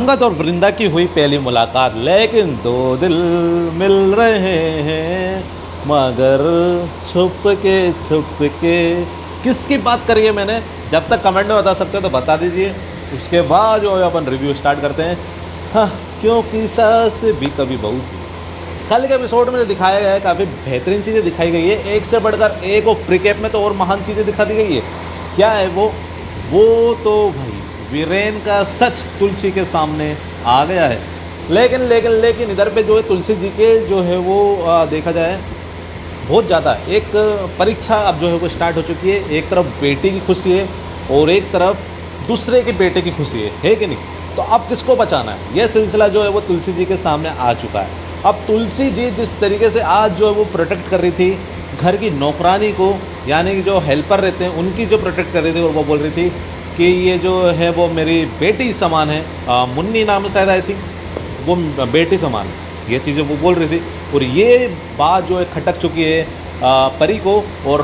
अंगद और वृंदा की हुई पहली मुलाकात, लेकिन दो दिल मिल रहे हैं मगर छुप के। किसकी बात करी है मैंने? जब तक कमेंट में बता सकते हो तो बता दीजिए, उसके बाद जो है अपन रिव्यू स्टार्ट करते हैं। हाँ, क्योंकि सास भी कभी बहू थी। कल के एपिसोड में जो दिखाया गया है काफ़ी बेहतरीन चीज़ें दिखाई गई है, एक से बढ़कर एक, और प्रीकैप में तो और महान चीज़ें दिखा दी गई है। क्या है वो तो भाई वीरेन का सच तुलसी के सामने आ गया है। लेकिन इधर पे जो है तुलसी जी के जो है वो देखा जाए बहुत ज़्यादा एक परीक्षा अब जो है वो स्टार्ट हो चुकी है। एक तरफ बेटी की खुशी है और एक तरफ दूसरे के बेटे की खुशी है कि नहीं? तो अब किसको बचाना है, यह सिलसिला जो है वो तुलसी जी के सामने आ चुका है। अब तुलसी जी जिस तरीके से आज जो है वो प्रोटेक्ट कर रही थी घर की नौकरानी को, यानी कि जो हेल्पर रहते हैं उनकी जो प्रोटेक्ट कर रही थी, और वो बोल रही थी कि ये जो है वो मेरी बेटी समान है, मुन्नी नाम शायद आई थी, वो बेटी समान है, ये चीज़ें वो बोल रही थी। और ये बात जो है खटक चुकी है परी को, और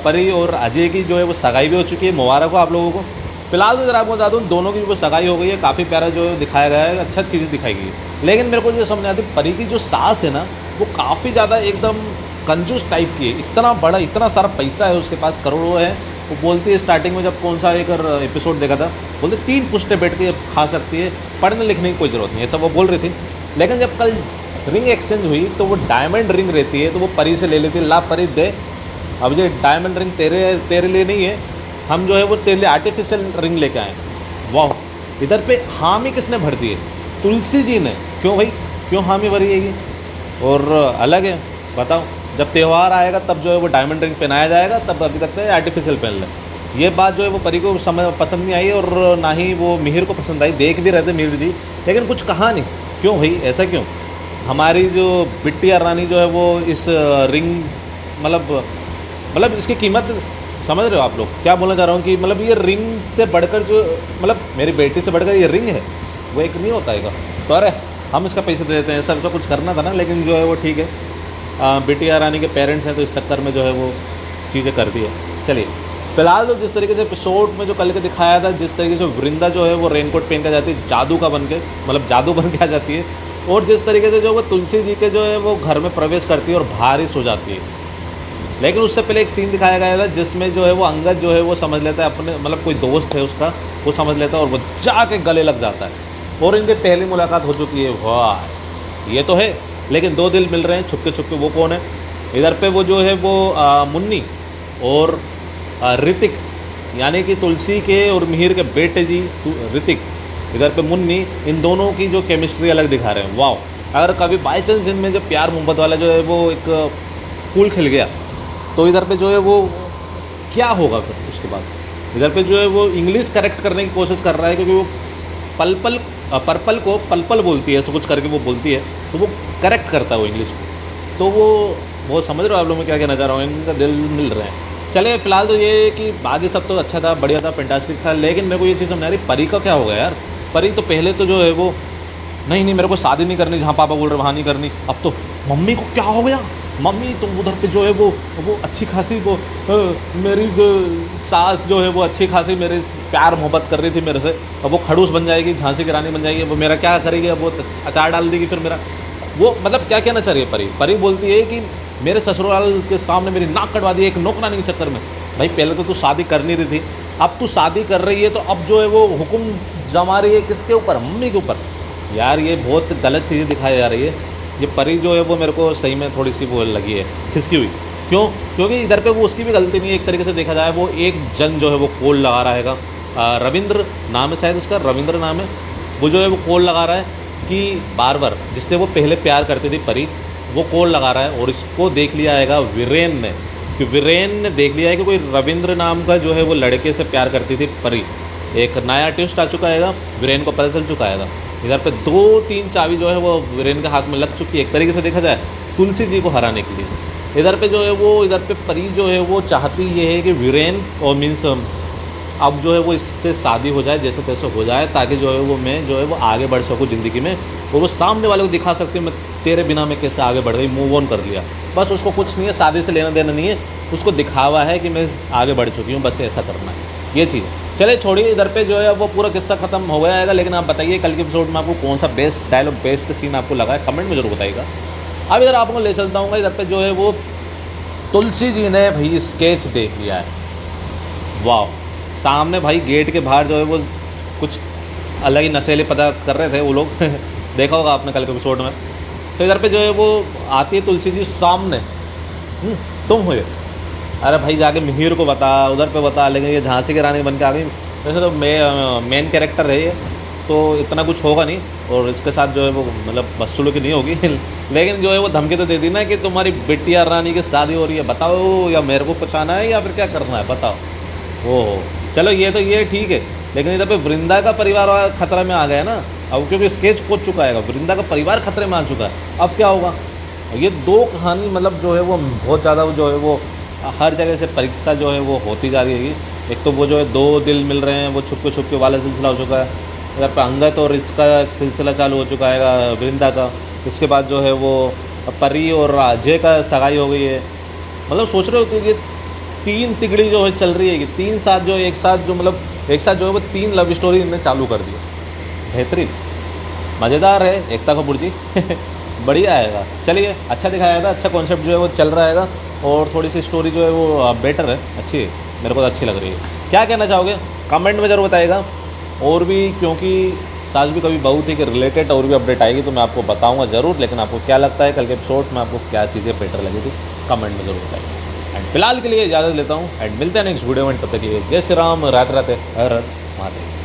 परी और अजय की जो है वो सगाई भी हो चुकी है। मुबारक हो आप लोगों को। फिलहाल तो जरा आपको बता दूँ, दोनों की जो सगाई हो गई है, काफ़ी प्यारा जो दिखाया गया है, अच्छा चीज़ें दिखाई गई है। लेकिन मेरे को जो समझ आती है, परी की जो सास है ना, वो काफ़ी ज़्यादा एकदम कंजूस टाइप की है। इतना बड़ा, इतना सारा पैसा है उसके पास, करोड़ों है। वो बोलती है स्टार्टिंग में, जब कौन सा एक एपिसोड देखा था, बोलते 3 पुश्ते बैठ के खा सकती है, पढ़ने लिखने की कोई ज़रूरत नहीं है, सब वो बोल रही थी। लेकिन जब कल रिंग एक्सचेंज हुई तो वो डायमंड रिंग रहती है, तो वो परी से ले लेती है, ला परी दे, अब ये डायमंड रिंग तेरे लिए नहीं है, हम जो है वो तेरे लिए आर्टिफिशियल रिंग लेके आए। वाह, इधर पे हामी किसने भर दी है? तुलसी जी ने। क्यों भाई, क्यों हामी भरी है ये? और अलग है, बताओ, जब त्यौहार आएगा तब जो है वो डायमंड रिंग पहनाया जाएगा, तब अभी तक है आर्टिफिशियल पहन ले। ये बात जो है वो परी को पसंद नहीं आई, और ना ही वो मिहिर को पसंद आई। देख भी रहे थे मिहिर जी, लेकिन कुछ कहा नहीं। क्यों भाई, ऐसा क्यों? हमारी जो बिट्टिया रानी जो है वो इस रिंग मतलब इसकी कीमत समझ रहे हो आप लोग? क्या बोलना चाह रहा हूँ कि मतलब ये रिंग से बढ़कर जो, मतलब मेरी बेटी से बढ़कर ये रिंग है, वो एक नहीं होता है। तो अरे हम इसका पैसे दे देते हैं, सब तो कुछ करना था ना। लेकिन जो है वो ठीक है, बिटिया रानी के पेरेंट्स हैं तो इस चक्कर में जो है वो चीज़ें कर दी है। चलिए, फिलहाल तो जिस तरीके से एपिसोड में जो कल के दिखाया था, जिस तरीके से वृंदा जो है वो रेनकोट पहन कर जाती है, जादू का बन के, मतलब जादू बन के आ जाती है, और जिस तरीके से जो वो तुलसी जी के जो है वो घर में प्रवेश करती है और बाहर ही सो जाती है। लेकिन उससे पहले एक सीन दिखाया गया था जिसमें जो है वो अंगद जो है वो समझ लेता है अपने, मतलब कोई दोस्त है उसका, वो समझ लेता है और वो जाके गले लग जाता है, और इनकी पहली मुलाकात हो चुकी है। वाह, ये तो है। लेकिन 2 दिल मिल रहे हैं छुपके। वो कौन है? इधर पे वो जो है वो मुन्नी और ऋतिक, यानी कि तुलसी के और मिहिर के बेटे जी ऋतिक, इधर पे मुन्नी, इन दोनों की जो केमिस्ट्री अलग दिखा रहे हैं। वाह, अगर कभी बाई चांस इनमें जो प्यार मोहब्बत वाला जो है वो एक फूल खिल गया, तो इधर पे जो है वो क्या होगा फिर उसके बाद? इधर पे जो है वो इंग्लिश करेक्ट करने की कोशिश कर रहा है, क्योंकि वो पर्पल को पलपल बोलती है, ऐसा कुछ करके वो बोलती है, तो वो करेक्ट करता है वो इंग्लिश को। तो वो समझ रहे हो आप लोग मैं क्या कहना चाह रहा हूँ? इनका दिल मिल रहे हैं। चले, फिलहाल तो ये कि बाकी सब तो अच्छा था, बढ़िया था, फैंटास्टिक था। लेकिन मेरे को ये चीज़ समझ आ रही, परी का क्या हो गया यार? परी तो पहले तो जो है वो नहीं मेरे को शादी नहीं करनी, जहाँ पापा बोल रहे वहाँ नहीं करनी। अब तो मम्मी को क्या हो गया? मम्मी तो उधर पे जो है वो अच्छी खासी वो मेरी जो सास जो है वो अच्छी खासी मेरे प्यार मोहब्बत कर रही थी मेरे से, अब वो खड़ूस बन जाएगी, झांसी की रानी बन जाएगी, वो मेरा क्या करेगी? अब वो अचार डाल देगी फिर मेरा। वो मतलब क्या कहना चाह रही है परी बोलती है कि मेरे ससुराल के सामने मेरी नाक कटवा दी एक नौकरानी के चक्कर में। भाई पहले तो तू शादी कर नहीं रही थी, अब तू शादी कर रही है, तो अब जो है वो हुक्म जमा रही है किसके ऊपर? मम्मी के ऊपर। यार ये बहुत गलत चीज़ें दिखाई जा रही है। ये परी जो है वो मेरे को सही में थोड़ी सी वो लगी है, खिसकी हुई। क्यों? क्योंकि इधर पे वो उसकी भी गलती नहीं है, एक तरीके से देखा जाए। वो एक जन जो है वो कोल लगा रहा है, रविंद्र नाम है शायद उसका, रविंद्र नाम है, वो जो है वो कोल लगा रहा है कि बार जिससे वो पहले प्यार करती थी परी, वो कोल लगा रहा है। और इसको देख लिया आएगा वीरेन ने, कि वीरेन ने देख लिया है कि कोई रविंद्र नाम का जो है वो लड़के से प्यार करती थी परी। एक नया ट्विस्ट आ चुका है, वीरेन को पता चल चुका है। इधर पे 2-3 चाबी जो है वो वीरेन के हाथ में लग चुकी है, एक तरीके से देखा जाए तुलसी जी को हराने के लिए। इधर पे जो है वो, इधर पे परी जो है वो चाहती ये है कि वीरेन और मीन्स अब जो है वो इससे शादी हो जाए, जैसे तैसे हो जाए, ताकि जो है वो मैं जो है वो आगे बढ़ सकूँ ज़िंदगी में, और वो सामने वाले को दिखा सकती हूँ मैं तेरे बिना मैं कैसे आगे बढ़ गई, मूव ऑन कर लिया। बस उसको कुछ नहीं है, शादी से लेना देना नहीं है, उसको दिखावा है कि मैं आगे बढ़ चुकी हूँ, बस ऐसा करना है, ये चीज़। चलिए छोड़िए, इधर पे जो है वो पूरा किस्सा ख़त्म हो गया है, लेकिन आप बताइए कल के एपिसोड में आपको कौन सा बेस्ट डायलॉग, बेस्ट सीन आपको लगा है, कमेंट में ज़रूर बताइएगा। अब इधर आपको ले चलता हूँ, इधर पे जो है वो तुलसी जी ने भाई स्केच देख लिया है। वाह, सामने भाई गेट के बाहर जो है वो कुछ अलग ही नशेले पदार्थ कर रहे थे वो लोग देखा होगा आपने कल के एपिसोड में। तो इधर पे जो है वो आती है तुलसी जी सामने, तुम हुए, अरे भाई जाके मिहिर को बता, उधर पे बता, लेकिन ये झांसी की रानी बन के आ गई। वैसे तो मेन कैरेक्टर है ये, तो इतना कुछ होगा नहीं, और इसके साथ जो है वो मतलब बदसलूकी नहीं होगी लेकिन जो है वो धमकी तो दे दी ना कि तुम्हारी बिटिया रानी की शादी हो रही है, बताओ या मेरे को पहुँचाना है या फिर क्या करना है बताओ। ओहो, चलो ये ठीक है, लेकिन इधर पे वृंदा का परिवार खतरा में आ गया ना अब, क्योंकि स्केच पहुँच चुका है, वृंदा का परिवार खतरे में आ चुका है। अब क्या होगा? ये दो कहानी मतलब जो है वो बहुत ज़्यादा जो है वो हर जगह से परीक्षा जो है वो होती जा रही है। एक तो वो जो है दो दिल मिल रहे हैं, वो छुप के वाला सिलसिला हो चुका है, इधर पे अंगद और इसका सिलसिला चालू हो चुका है वृंदा का। उसके बाद जो है वो परी और अजय का सगाई हो गई है। मतलब सोच रहे हो कि ये तीन तिगड़ी जो है चल रही है कि तीन साथ जो एक साथ जो मतलब एक साथ जो है वो तीन लव स्टोरी इन्होंने चालू कर दी। बेहतरीन, मज़ेदार है एकता कपूर जी बढ़िया आएगा। चलिए, अच्छा दिखाया था, अच्छा कॉन्सेप्ट जो है वो चल रहा है, और थोड़ी सी स्टोरी जो है वो बेटर है, अच्छी है, मेरे को तो अच्छी लग रही है। क्या कहना चाहोगे कमेंट में ज़रूर बताइएगा। और भी क्योंकि सास भी कभी बहू थी के रिलेटेड और भी अपडेट आएगी तो मैं आपको बताऊंगा ज़रूर, लेकिन आपको क्या लगता है कल के एपिसोड में आपको क्या चीज़ें बेटर लगी थी कमेंट में ज़रूर बताइए। एंड फिलहाल के लिए इजाज़त लेता हूँ, एंड मिलते हैं नेक्स्ट वीडियो में, तब तक के लिए जय श्री राम, राधे राधे, हर हर महादेव।